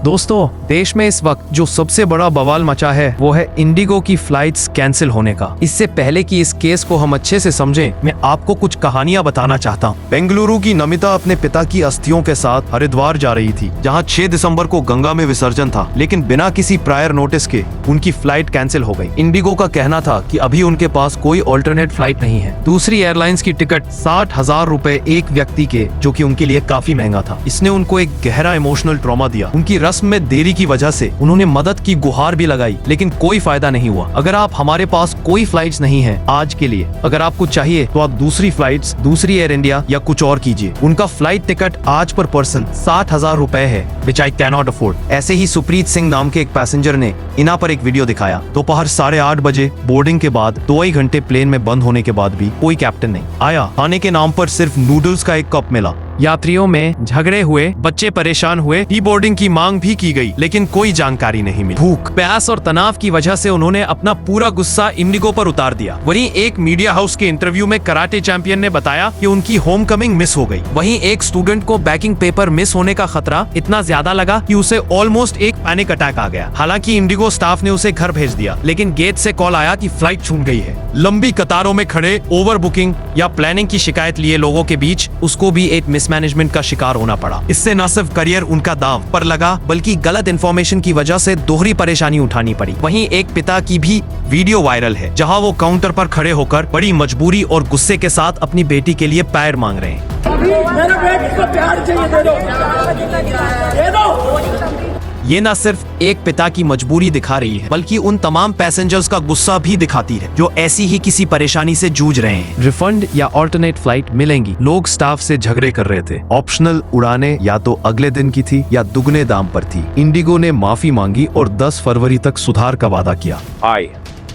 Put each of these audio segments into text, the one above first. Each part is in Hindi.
दोस्तों, देश में इस वक्त जो सबसे बड़ा बवाल मचा है वो है इंडिगो की फ्लाइट्स कैंसिल होने का। इससे पहले कि इस केस को हम अच्छे से समझें, मैं आपको कुछ कहानियां बताना चाहता हूं। बेंगलुरु की नमिता अपने पिता की अस्थियों के साथ हरिद्वार जा रही थी, जहां 6 दिसंबर को गंगा में विसर्जन था, लेकिन बिना किसी प्रायर नोटिस के उनकी फ्लाइट कैंसिल हो गई। इंडिगो का कहना था कि अभी उनके पास कोई ऑल्टरनेट फ्लाइट नहीं है। दूसरी एयरलाइंस की टिकट 60,000 रुपए एक व्यक्ति के, जो कि उनके लिए काफी महंगा था। इसने उनको एक गहरा इमोशनल ट्रॉमा दिया। उनकी रस्म में देरी की वजह से उन्होंने मदद की गुहार भी लगाई, लेकिन कोई फायदा नहीं हुआ। अगर आप हमारे पास कोई फ्लाइट्स नहीं है आज के लिए, अगर आपको चाहिए तो आप दूसरी फ्लाइट्स, दूसरी एयर इंडिया या कुछ और कीजिए। उनका फ्लाइट टिकट आज पर पर्सन 60,000 रुपए है, विच आई कैन नॉट अफोर्ड। ऐसे ही सुप्रीत सिंह नाम के एक पैसेंजर ने इना पर एक वीडियो दिखाया। दोपहर 8:30 बजे बोर्डिंग के बाद 2 ही घंटे प्लेन में बंद होने के बाद भी कोई कैप्टन नहीं आया। खाने के नाम पर सिर्फ नूडल्स का एक कप मिला। यात्रियों में झगड़े हुए, बच्चे परेशान हुए, डी बोर्डिंग की मांग भी की गई, लेकिन कोई जानकारी नहीं मिली। भूख, प्यास और तनाव की वजह से उन्होंने अपना पूरा गुस्सा इंडिगो पर उतार दिया। वहीं एक मीडिया हाउस के इंटरव्यू में कराटे चैंपियन ने बताया कि उनकी होम कमिंग मिस हो गई। वहीं एक स्टूडेंट को बैकिंग पेपर मिस होने का खतरा इतना ज्यादा लगा कि उसे ऑलमोस्ट एक पैनिक अटैक आ गया। हालांकि इंडिगो स्टाफ ने उसे घर भेज दिया, लेकिन गेट से कॉल आया कि फ्लाइट छूट गई है। लंबी कतारों में खड़े, ओवर बुकिंग या प्लानिंग की शिकायत लिए लोगों के बीच उसको भी एक मिसमैनेजमेंट का शिकार होना पड़ा। इससे न सिर्फ करियर उनका दांव पर लगा, बल्कि गलत इन्फॉर्मेशन की वजह से दोहरी परेशानी उठानी पड़ी। वहीं एक पिता की भी वीडियो वायरल है, जहां वो काउंटर पर खड़े होकर बड़ी मजबूरी और गुस्से के साथ अपनी बेटी के लिए पैर मांग रहे हैं। मेरे बेटी को प्यार चाहिए, दे दो। ये न सिर्फ एक पिता की मजबूरी दिखा रही है, बल्कि उन तमाम पैसेंजर्स का गुस्सा भी दिखाती है जो ऐसी ही किसी परेशानी से जूझ रहे हैं। रिफंड या ऑल्टरनेट फ्लाइट मिलेंगी। लोग स्टाफ से झगड़े कर रहे थे। ऑप्शनल उड़ानें या तो अगले दिन की थी या दुगने दाम पर थी। इंडिगो ने माफी मांगी और 10 फरवरी तक सुधार का वादा किया। I,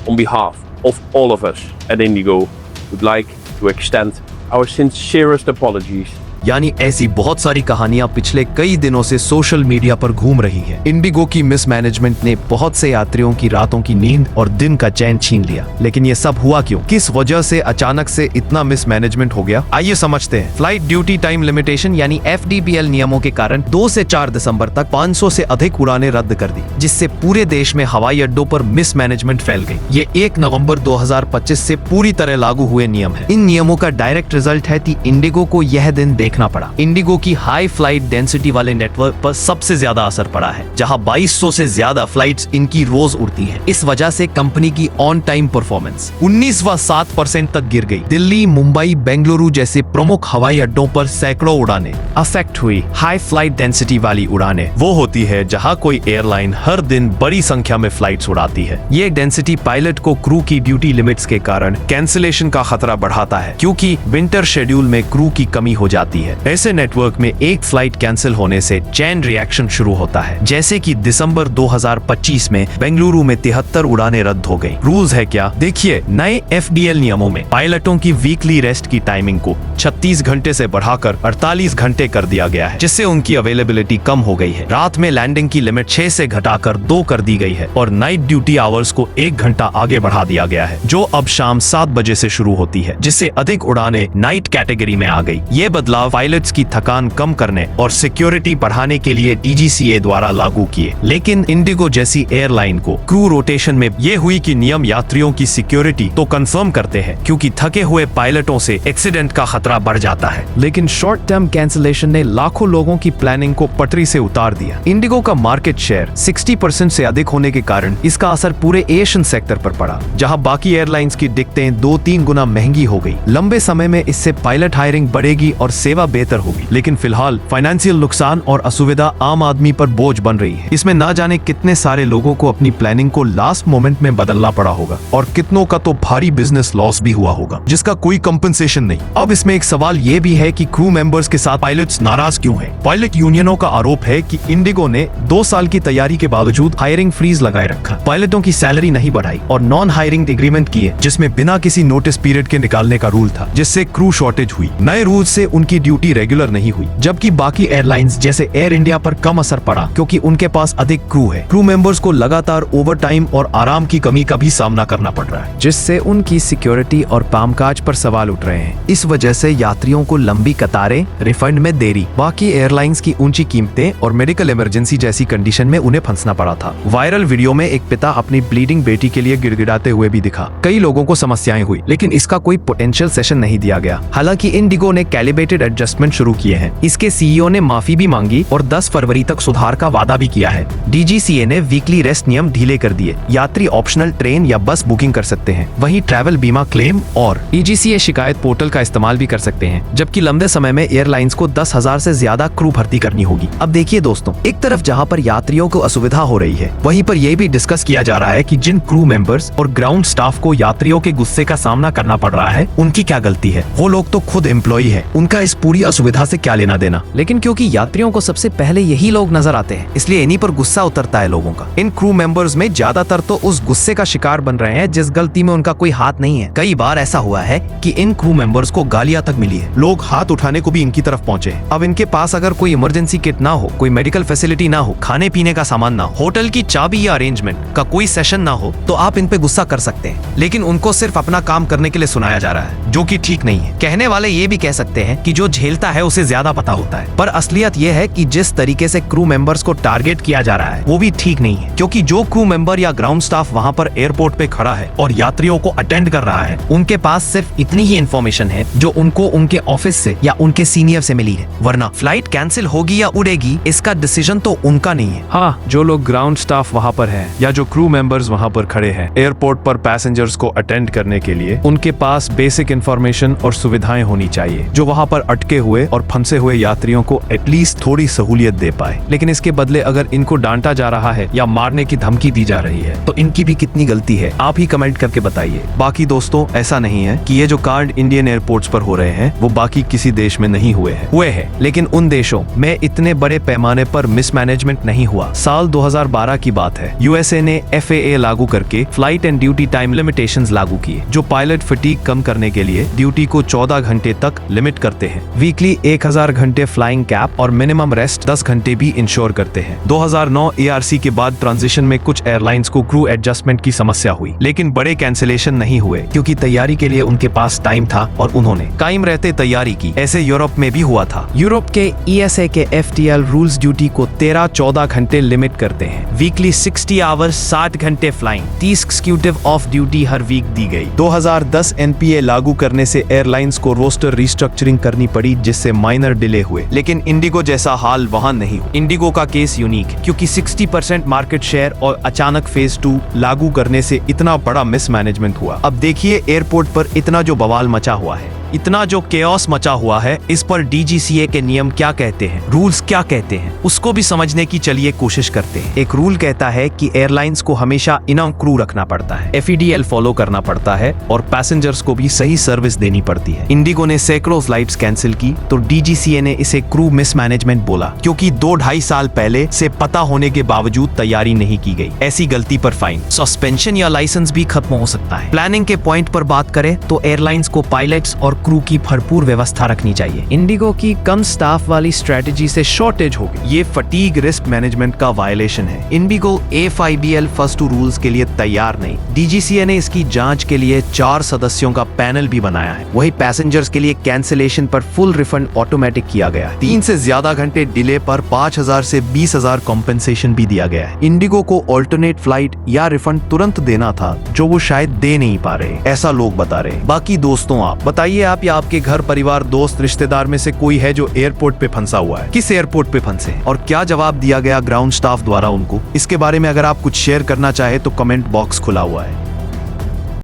on behalf of all of us at Indigo, would like to extend our sincerest apologies. यानी ऐसी बहुत सारी कहानियां पिछले कई दिनों से सोशल मीडिया पर घूम रही हैं। इंडिगो की मिसमैनेजमेंट ने बहुत से यात्रियों की रातों की नींद और दिन का चैन छीन लिया। लेकिन ये सब हुआ क्यों? किस वजह से अचानक से इतना मिसमैनेजमेंट हो गया? आइए समझते हैं। फ्लाइट ड्यूटी टाइम लिमिटेशन यानी FDPL नियमों के कारण 2 से 4 दिसंबर तक 500 से अधिक उड़ानें रद्द कर दी, जिससे पूरे देश में हवाई अड्डों पर मिसमैनेजमेंट फैल गई। ये 1 नवंबर 2025 से पूरी तरह लागू हुए नियम है। इन नियमों का डायरेक्ट रिजल्ट है कि इंडिगो को यह दिन देखना पड़ा। इंडिगो की हाई फ्लाइट डेंसिटी वाले नेटवर्क पर सबसे ज्यादा असर पड़ा है, जहां 2200 से ज्यादा फ्लाइट्स इनकी रोज उड़ती हैं। इस वजह से कंपनी की ऑन टाइम परफॉर्मेंस 19.7% तक गिर गई। दिल्ली, मुंबई, बेंगलुरु जैसे प्रमुख हवाई अड्डों पर सैकड़ों उड़ानें अफेक्ट हुई। हाई फ्लाइट डेंसिटी वाली उड़ानें वो होती है जहां कोई एयरलाइन हर दिन बड़ी संख्या में फ्लाइट्स उड़ाती है। ये डेंसिटी पायलट को क्रू की ड्यूटी लिमिट्स के कारण कैंसिलेशन का खतरा बढ़ाता है, क्योंकि विंटर शेड्यूल में क्रू की कमी हो जाती है। ऐसे नेटवर्क में एक फ्लाइट कैंसिल होने से चेन रिएक्शन शुरू होता है, जैसे कि दिसंबर 2025 में बेंगलुरु में 73 उड़ानें रद्द हो गई। रूल्स है क्या? देखिए, नए FDL नियमों में पायलटों की वीकली रेस्ट की टाइमिंग को 36 घंटे से बढ़ाकर 48 घंटे कर दिया गया है, जिससे उनकी अवेलेबिलिटी कम हो गई है। रात में लैंडिंग की लिमिट 6 से घटाकर 2 कर दी गई है और नाइट ड्यूटी आवर्स को 1 घंटा आगे बढ़ा दिया गया है, जो अब शाम 7 बजे से शुरू होती है, जिससे अधिक उड़ानें नाइट कैटेगरी में आ गई। ये बदलाव पायलट्स की थकान कम करने और सिक्योरिटी बढ़ाने के लिए DGCA द्वारा लागू किए। लेकिन इंडिगो जैसी एयरलाइन को क्रू रोटेशन में ये हुई कि नियम यात्रियों की सिक्योरिटी तो कंफर्म करते हैं, क्योंकि थके हुए पायलटों से एक्सीडेंट का खतरा बढ़ जाता है। लेकिन शॉर्ट टर्म कैंसिलेशन ने लाखों लोगों की प्लानिंग को पटरी से उतार दिया। इंडिगो का मार्केट शेयर 60% से अधिक होने के कारण इसका असर पूरे एशियन सेक्टर पर पड़ा, जहां बाकी एयरलाइंस की टिकटें 2-3 गुना महंगी हो गई। लंबे समय में इससे पायलट हायरिंग बढ़ेगी और सेवा बेहतर होगी, लेकिन फिलहाल फाइनेंशियल नुकसान और असुविधा आम आदमी पर बोझ बन रही है। इसमें ना जाने कितने सारे लोगों को अपनी प्लानिंग को लास्ट मोमेंट में बदलना पड़ा होगा और कितनों का तो भारी बिजनेस लॉस भी हुआ होगा, जिसका कोई कंपनसेशन नहीं। अब इसमें एक सवाल ये भी है कि क्रू मेंबर्स के साथ पायलट्स नाराज क्यों हैं? पायलट यूनियनों का आरोप है कि इंडिगो ने 2 साल की तैयारी के बावजूद हायरिंग फ्रीज लगाए रखा, पायलटों की सैलरी नहीं बढ़ाई और नॉन हायरिंग एग्रीमेंट किए, जिसमें बिना किसी नोटिस पीरियड के निकालने का रूल था, जिससे क्रू शॉर्टेज हुई। नए रूल से उनकी ड्यूटी रेगुलर नहीं हुई, जबकि बाकी एयरलाइंस जैसे एयर इंडिया पर कम असर पड़ा क्योंकि उनके पास अधिक क्रू है। क्रू मेंबर्स को लगातार ओवरटाइम और आराम की कमी का भी सामना करना पड़ रहा है, जिससे उनकी सिक्योरिटी और कामकाज पर सवाल उठ रहे हैं। इस वजह से यात्रियों को लंबी कतारें, रिफंड में देरी, बाकी एयरलाइंस की ऊंची कीमतें और मेडिकल इमरजेंसी जैसी कंडीशन में उन्हें फंसना पड़ा था। वायरल वीडियो में एक पिता अपनी ब्लीडिंग बेटी के लिए गिड़गिड़ाते हुए भी दिखा। कई लोगों को समस्याएं हुई, लेकिन इसका कोई पोटेंशियल सेशन नहीं दिया गया। हालांकि इंडिगो ने कैलिब्रेटेड एडजस्टमेंट शुरू किए हैं। इसके सीईओ ने माफी भी मांगी और 10 फरवरी तक सुधार का वादा भी किया है। डीजीसीए ने वीकली रेस्ट नियम ढीले कर दिए। यात्री ऑप्शनल ट्रेन या बस बुकिंग कर सकते हैं। वहीं ट्रैवल बीमा क्लेम और ईजीसीए शिकायत पोर्टल का इस्तेमाल भी कर सकते हैं, जबकि लंबे समय में एयरलाइंस को 10,000 से ज्यादा क्रू भर्ती करनी होगी। अब देखिए दोस्तों, एक तरफ जहां पर यात्रियों को असुविधा हो रही है, वहीं पर यह भी डिस्कस किया जा रहा है कि जिन क्रू मेंबर्स और ग्राउंड स्टाफ को यात्रियों के गुस्से का सामना करना पड़ रहा है, उनकी क्या गलती है। वो लोग तो खुद एम्प्लॉई है, उनका इस पूरी असुविधा से क्या लेना देना। लेकिन क्योंकि यात्रियों को सबसे पहले यही लोग नजर आते हैं, इसलिए इन्हीं पर गुस्सा उतरता है लोगों का। इन क्रू मेंबर्स में ज्यादातर तो उस गुस्से का शिकार बन रहे हैं जिस गलती में उनका कोई हाथ नहीं है। कई बार ऐसा हुआ है कि इन क्रू मेंबर्स को गालियां तक मिली है। लोग हाथ उठाने को भी इनकी तरफ पहुंचे हैं। अब इनके पास अगर कोई इमरजेंसी किट ना हो, कोई मेडिकल फैसिलिटी ना हो, खाने पीने का सामान ना हो, होटल की चाबी या अरेंजमेंट का कोई सेशन ना हो, तो आप इन पे गुस्सा कर सकते हैं। लेकिन उनको सिर्फ अपना काम करने के लिए सुनाया जा रहा है, जो कि ठीक नहीं है। कहने वाले ये भी कह सकते हैं कि जो झेलता है उसे ज्यादा पता होता है, पर असलियत यह है कि जिस तरीके से क्रू मेंबर्स को टारगेट किया जा रहा है वो भी ठीक नहीं है। क्योंकि जो क्रू मेंबर या ग्राउंड स्टाफ वहां पर एयरपोर्ट पे खड़ा है और यात्रियों को अटेंड कर रहा है, उनके पास सिर्फ इतनी ही इंफॉर्मेशन है जो उनको उनके ऑफिस से या उनके सीनियर से मिली है। वरना फ्लाइट कैंसिल होगी या उड़ेगी, इसका डिसीजन तो उनका नहीं है। हाँ, जो लोग ग्राउंड स्टाफ वहाँ पर है या जो क्रू मेंबर्स वहाँ पर खड़े हैं एयरपोर्ट पर पैसेंजर्स को अटेंड करने के लिए, उनके पास बेसिक इंफॉर्मेशन और सुविधाएं होनी चाहिए जो वहाँ पर अटके हुए और फंसे हुए यात्रियों को एटलीस्ट थोड़ी सहूलियत दे पाए। लेकिन इसके बदले अगर इनको डांटा जा रहा है या मारने की धमकी दी जा रही है, तो इनकी भी कितनी गलती है, आप ही कमेंट करके बताइए। बाकी दोस्तों, ऐसा नहीं है कि ये जो कांड इंडियन एयरपोर्ट्स पर हो रहे हैं वो बाकी किसी देश में नहीं हुए हैं, लेकिन उन देशों में इतने बड़े पैमाने पर मिसमैनेजमेंट नहीं हुआ। साल 2012 की बात है, यूएसए ने FAA लागू करके flight and duty time limitations लागू किए, जो पायलट फटीग कम करने के लिए ड्यूटी को 14 घंटे तक लिमिट करते हैं। वीकली 1000 घंटे फ्लाइंग कैप और मिनिमम रेस्ट 10 घंटे भी इंश्योर करते हैं। 2009 ARC के बाद ट्रांजिशन में कुछ एयरलाइंस को क्रू एडजस्टमेंट की समस्या हुई, लेकिन बड़े कैंसिलेशन नहीं हुए क्योंकि तैयारी के लिए उनके पास टाइम था और उन्होंने कायम रहते तैयारी की। ऐसे यूरोप में भी हुआ था। यूरोप के ESA के FTL रूल्स ड्यूटी को 13-14 घंटे लिमिट करते हैं। वीकली 60 आवर्स 60 घंटे फ्लाइंग, 30 एक्सिक्यूटिव ऑफ ड्यूटी हर वीक दी गई। 2010 NPA लागू करने से एयरलाइंस को रोस्टर रिस्ट्रक्चरिंग करनी पड़ी, जिससे माइनर डिले हुए, लेकिन इंडिगो जैसा हाल वहां नहीं हुआ। इंडिगो का केस यूनिक है क्योंकि 60% मार्केट शेयर और अचानक फेज 2 लागू करने से इतना बड़ा मिसमैनेजमेंट हुआ। अब देखिए एयरपोर्ट पर इतना जो बवाल मचा हुआ है, इतना जो केओस मचा हुआ है, इस पर DGCA के नियम क्या कहते हैं, रूल्स क्या कहते हैं, उसको भी समझने की चलिए कोशिश करते हैं। एक रूल कहता है कि एयरलाइंस को हमेशा इनफ क्रू रखना पड़ता है, FEDL फॉलो करना पड़ता है और पैसेंजर्स को भी सही सर्विस देनी पड़ती है। इंडिगो ने सैकड़ों फ्लाइट्स कैंसिल की तो DGCA ने इसे क्रू मिसमैनेजमेंट बोला, क्योंकि 2-2.5 साल पहले से पता होने के बावजूद तैयारी नहीं की गई। ऐसी गलती पर फाइन, सस्पेंशन या लाइसेंस भी खत्म हो सकता है। प्लानिंग के पॉइंट पर बात करें तो एयरलाइंस को पायलट्स और क्रू की भरपूर व्यवस्था रखनी चाहिए। इंडिगो की कम स्टाफ वाली स्ट्रेटेजी से शॉर्टेज हो गई। ये फटीग रिस्क मैनेजमेंट का वायलेशन है। IndiGo AFIBL first two rules के लिए तैयार नहीं। DGCA ने इसकी जांच के लिए 4 सदस्यों का पैनल भी बनाया है। वही पैसेंजर्स के लिए कैंसिलेशन पर फुल रिफंड ऑटोमेटिक किया गया है। 3 से ज्यादा घंटे डिले पर 5000 से 20000 कॉम्पेंसेशन भी दिया गया है। इंडिगो को ऑल्टरनेट फ्लाइट या रिफंड तुरंत देना था, जो वो शायद दे नहीं पा रहे, ऐसा लोग बता रहे। बाकी दोस्तों, आप बताइए, आप या आपके घर परिवार दोस्त रिश्तेदार में से कोई है जो एयरपोर्ट पे फंसा हुआ है? किस एयरपोर्ट पे फंसे और क्या जवाब दिया गया ग्राउंड स्टाफ द्वारा उनको? इसके बारे में अगर आप कुछ शेयर करना चाहे तो कमेंट बॉक्स खुला हुआ है।